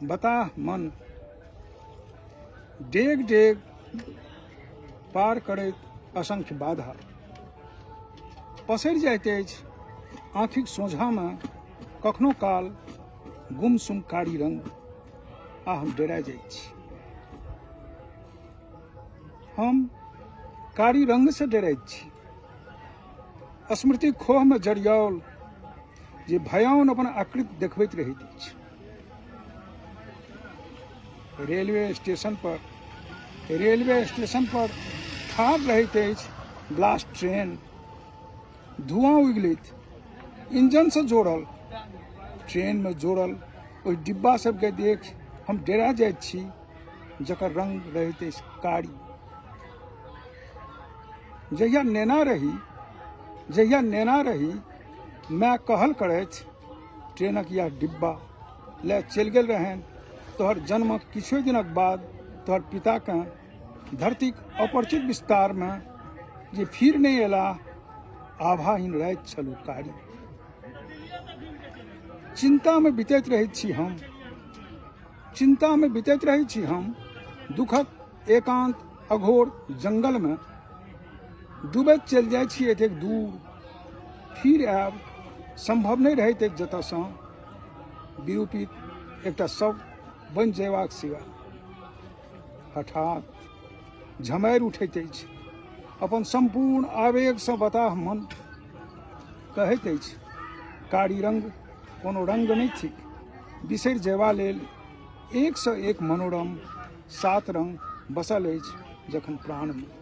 बताह मन डेग डेग पार करैत असंख्य बाधा पसरि जाइत अछि आँखिक सोझामे कखनो काल गुमसुम कारी रंग आ हम डेरा जाइत छी। हम कारी रंग से डरैत छी। स्मृति खोह में जरियाओल जे भयावन अपन आकृति देखबैत रहैत अछि। रेलवे स्टेशन पर ठाढ़ रहैत अछि ब्लास्ट ट्रेन, धुआं उगलैत इंजन से जोड़ल ट्रेन में जोड़ल ओहि डिब्बा सबके देख हम डेरा जाइत छी जकर रंग रहैत अछि कारी। जहिया नेना रही मैं कहल करैत ट्रेनक या डिब्बा ले चलि गेल रहन तोहर जन्मक किछु दिनक बाद तोहर पिता के धरतीक अपरिचित विस्तार में जे फिर नहीं एला आभाहीन राति छलू कारी। चिंता में बीतैत रहैत छी हम दुखक एकांत अघोर जंगल में डूबैत चलि जाइ छी एतेक दूर फिर आब संभव नहीं रहैत अछि जतऽसँ विरूपित एकटा शव बनि जयबाक सिवा। हठात झमारि उठैत अछि अपन संपूर्ण आवेग से बताह मन कहैत अछि कारी रंग कोनो रंग नहीं थिक, बिसरि जयबा लेल एक सँ एक मनोरम 7 रंग बसल अछि जखन प्राण में।